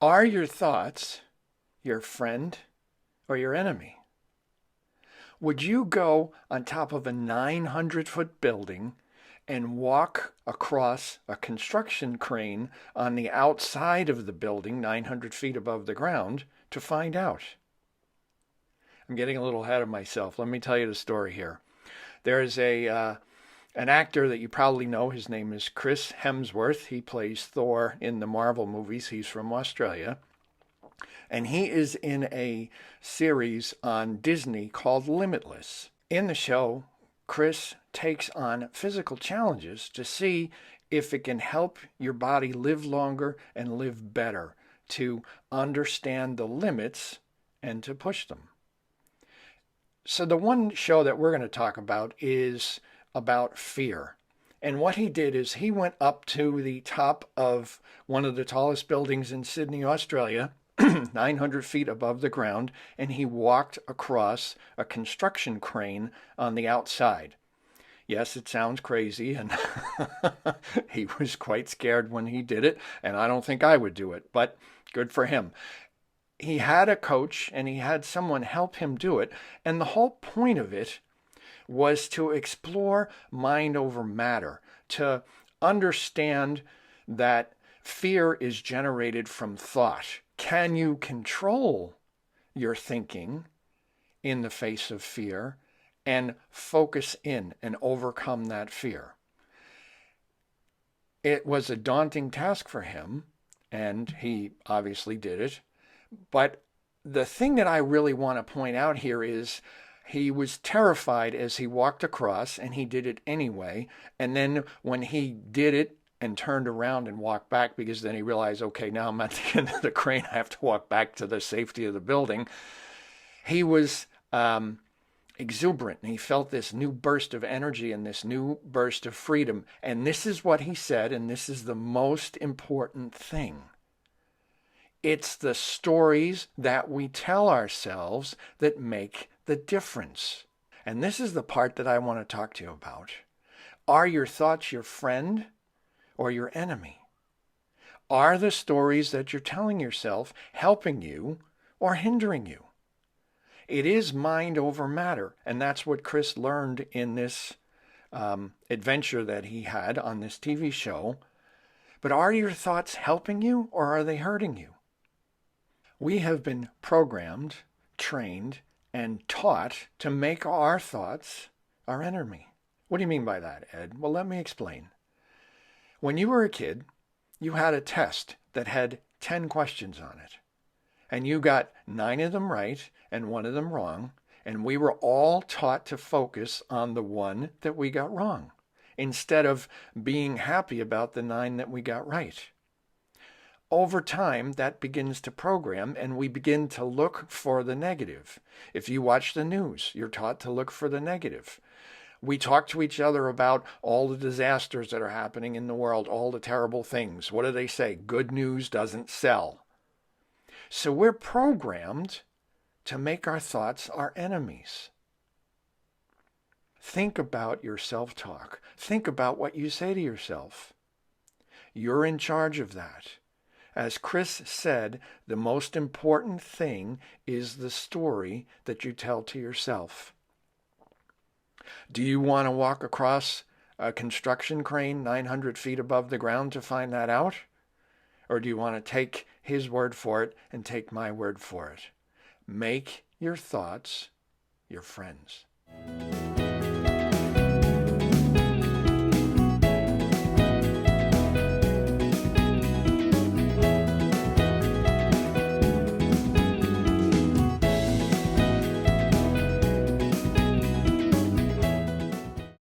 Are your thoughts your friend or your enemy? Would you go on top of a 900-foot building and walk across a construction crane on the outside of the building, 900 feet above the ground, to find out? I'm getting a little ahead of myself. Let me tell you the story here. There's an actor that you probably know. His name is Chris Hemsworth. He plays Thor in the Marvel movies. He's from Australia. And he is in a series on Disney called Limitless. In the show, Chris takes on physical challenges to see if it can help your body live longer and live better, to understand the limits and to push them. So the one show that we're going to talk about is about fear. And what he did is he went up to the top of one of the tallest buildings in Sydney, Australia, 900 feet above the ground, and he walked across a construction crane on the outside. Yes, it sounds crazy, and he was quite scared when he did it, and I don't think I would do it, but good for him. He had a coach, and he had someone help him do it, and the whole point of it was to explore mind over matter, to understand that fear is generated from thought. Can you control your thinking in the face of fear and focus in and overcome that fear? It was a daunting task for him, and he obviously did it. But the thing that I really want to point out here is he was terrified as he walked across, and he did it anyway. And then when he did it and turned around and walked back, because then he realized, okay, now I'm at the end of the crane, I have to walk back to the safety of the building. He was exuberant, and he felt this new burst of energy and this new burst of freedom. And this is what he said, and this is the most important thing. It's the stories that we tell ourselves that make the difference. And this is the part that I want to talk to you about. Are your thoughts your friend or your enemy? Are the stories that you're telling yourself helping you or hindering you? It is mind over matter, and that's what Chris learned in this adventure that he had on this TV show. But are your thoughts helping you or are they hurting you? We have been programmed, trained, and taught to make our thoughts our enemy. What do you mean by that, Ed? Well, let me explain. When you were a kid, you had a test that had 10 questions on it. And you got 9 of them right and 1 of them wrong. And we were all taught to focus on the one that we got wrong, instead of being happy about the 9 that we got right. Over time, that begins to program, and we begin to look for the negative. If you watch the news, you're taught to look for the negative. We talk to each other about all the disasters that are happening in the world, all the terrible things. What do they say? Good news doesn't sell. So we're programmed to make our thoughts our enemies. Think about your self-talk. Think about what you say to yourself. You're in charge of that. As Chris said, the most important thing is the story that you tell to yourself. Do you want to walk across a construction crane 900 feet above the ground to find that out? Or do you want to take his word for it and take my word for it? Make your thoughts your friends.